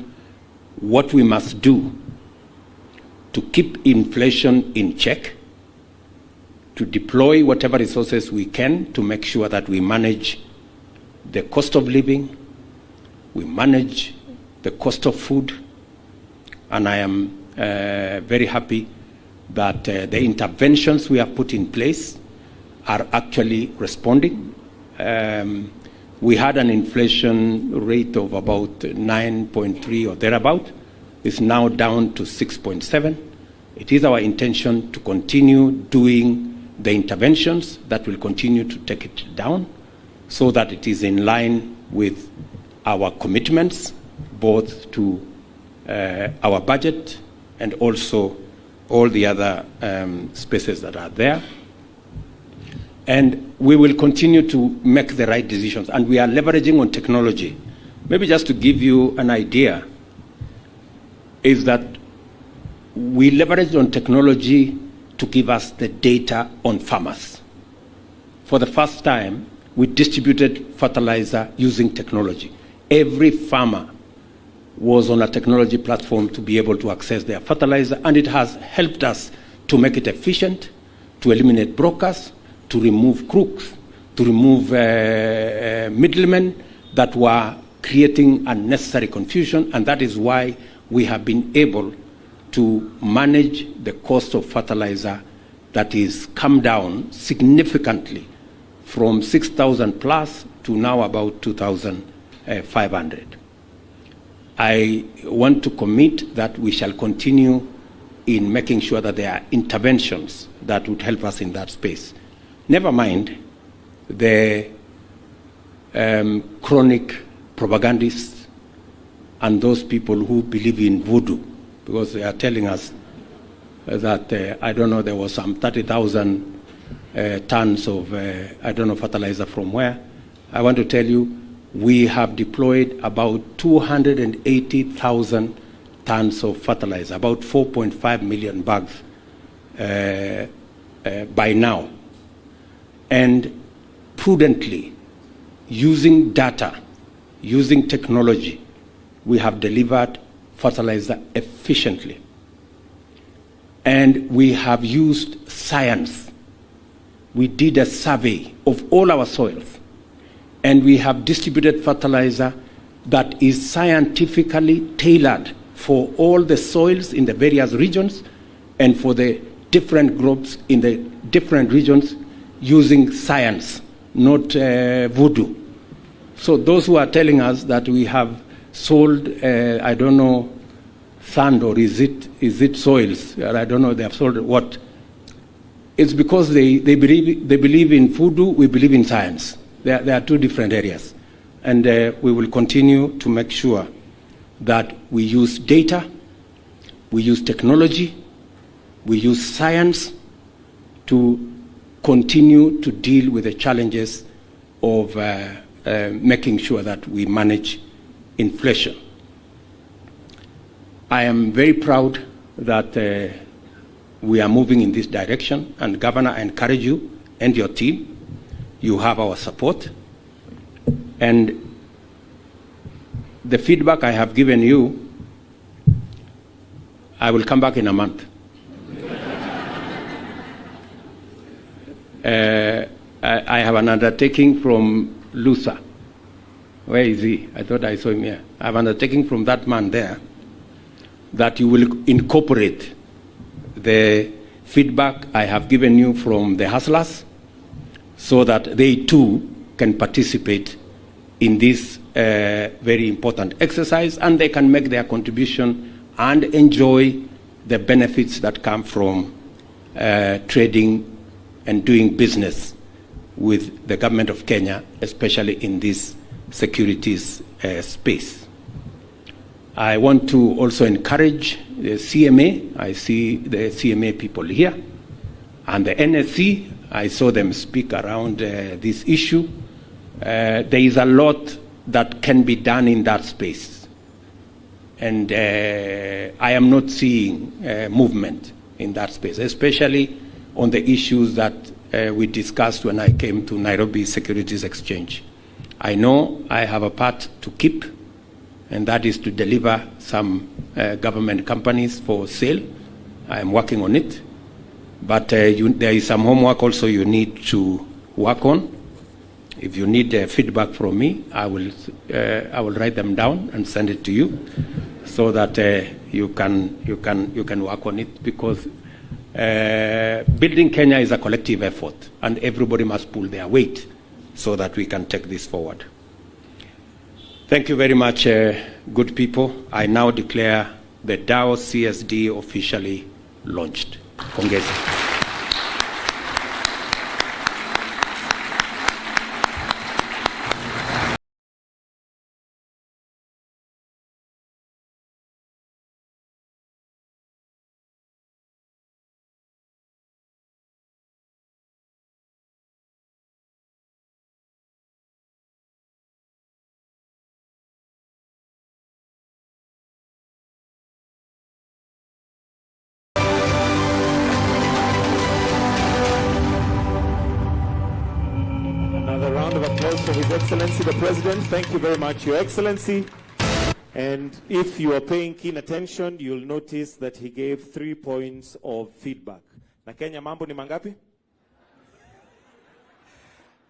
what we must do to keep inflation in check, to deploy whatever resources we can to make sure that we manage the cost of living, we manage the cost of food, and I am very happy that the interventions we have put in place are actually responding. We had an inflation rate of about 9.3 or thereabout. It's now down to 6.7. It is our intention to continue doing the interventions that will continue to take it down, so that it is in line with our commitments, both to our budget and also all the other spaces that are there. And we will continue to make the right decisions. And we are leveraging on technology. Maybe just to give you an idea, is that we leveraged on technology to give us the data on farmers. For the first time, we distributed fertilizer using technology. Every farmer was on a technology platform to be able to access their fertilizer, and it has helped us to make it efficient, to eliminate brokers, to remove crooks, to remove middlemen that were creating unnecessary confusion, and that is why we have been able to manage the cost of fertilizer that is come down significantly from 6,000 plus to now about 2,500. I want to commit that we shall continue in making sure that there are interventions that would help us in that space. Never mind the chronic propagandists and those people who believe in voodoo, because they are telling us that, I don't know, there was some 30,000 tons of, I don't know, fertilizer from where. I want to tell you, we have deployed about 280,000 tons of fertilizer, about 4.5 million bags by now. And prudently, using data, using technology, we have delivered fertilizer efficiently. And we have used science. We did a survey of all our soils, and we have distributed fertilizer that is scientifically tailored for all the soils in the various regions and for the different groups in the different regions using science, not voodoo. So those who are telling us that we have sold, I don't know, sand, or is it soils? I don't know, they have sold what? It's because they believe in voodoo, we believe in science. There are two different areas. And we will continue to make sure that we use data, we use technology, we use science to continue to deal with the challenges of making sure that we manage inflation. I am very proud that we are moving in this direction, and Governor, I encourage you and your team. You have our support, and the feedback I have given you, I will come back in a month. I have an undertaking from Lusa. Where is he? I thought I saw him here. I have an undertaking from that man there that you will incorporate the feedback I have given you from the hustlers so that they too can participate in this very important exercise, and they can make their contribution and enjoy the benefits that come from trading and doing business with the government of Kenya, especially in this securities space. I want to also encourage the CMA. I see the CMA people here, and the NSC. I saw them speak around this issue. There is a lot that can be done in that space, and I am not seeing movement in that space, especially on the issues that we discussed when I came to Nairobi Securities Exchange. I know I have a part to keep, and that is to deliver some government companies for sale. I am working on it, but there is some homework also you need to work on. If you need feedback from me, I will write them down and send it to you, so that you can work on it, because building Kenya is a collective effort, and everybody must pull their weight so that we can take this forward. Thank you very much, good people. I now declare the D-CSD officially launched. Pongezi. Excellency the President. Thank you very much, Your Excellency. And if you are paying keen attention, you'll notice that he gave 3 points of feedback. Na Kenya mambo ni mangapi?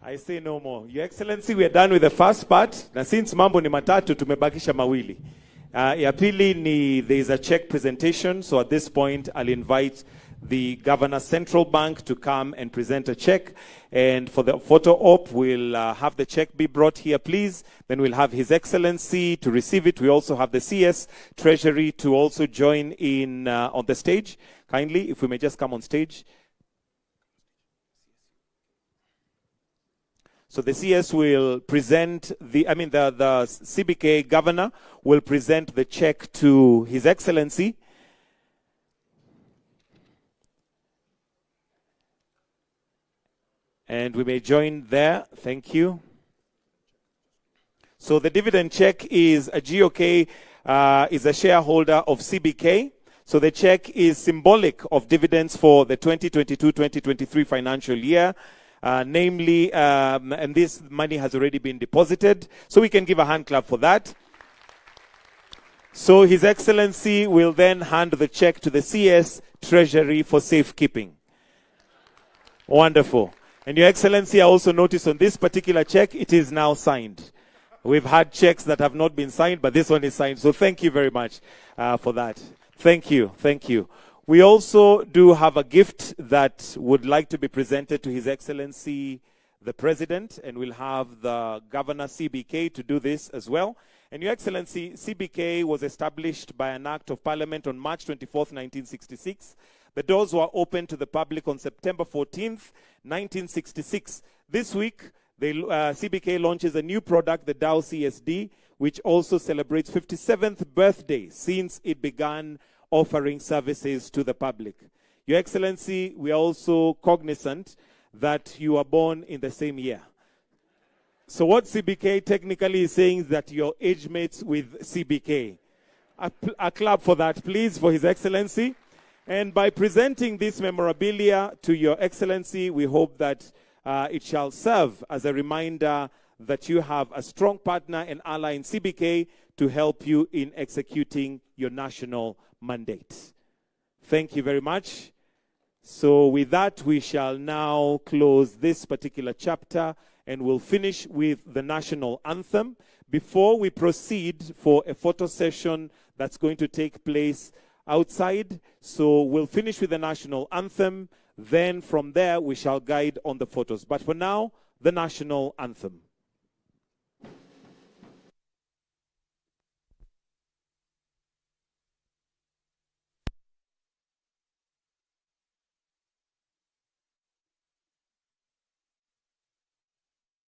I say no more. Your Excellency, we are done with the first part. Na since mambo ni matatu, tumebakisha mawili. Ya pili ni there is a check presentation. So at this point, I'll invite the Governor Central Bank to come and present a check. And for the photo op, we'll have the check be brought here, please. Then we'll have His Excellency to receive it. We also have the CS Treasury to also join in on the stage. Kindly, if we may just come on stage. So the CS will present the CBK governor will present the check to His Excellency. And we may join there. Thank you. So the dividend check is a GOK, is a shareholder of CBK. So the check is symbolic of dividends for the 2022-2023 financial year. Namely, and this money has already been deposited. So we can give a hand clap for that. So His Excellency will then hand the check to the CS Treasury for safekeeping. Wonderful. And Your Excellency, I also noticed on this particular check, it is now signed. We've had checks that have not been signed, but this one is signed. So thank you very much for that. Thank you. Thank you. We also do have a gift that would like to be presented to His Excellency the President, and we'll have the Governor CBK to do this as well. And Your Excellency, CBK was established by an Act of Parliament on March 24th, 1966. The doors were opened to the public on September 14th, 1966. This week, CBK launches a new product, the D-CSD, which also celebrates 57th birthday since it began offering services to the public. Your Excellency, we are also cognizant that you were born in the same year. So what CBK technically is saying is that you're age mates with CBK. A clap for that, please, for His Excellency. And by presenting this memorabilia to Your Excellency, we hope that it shall serve as a reminder that you have a strong partner and ally in CBK to help you in executing your national mandate. Thank you very much. So with that, we shall now close this particular chapter and we'll finish with the national anthem before we proceed for a photo session that's going to take place outside. So we'll finish with the national anthem. Then from there, we shall guide on the photos. But for now, the national anthem.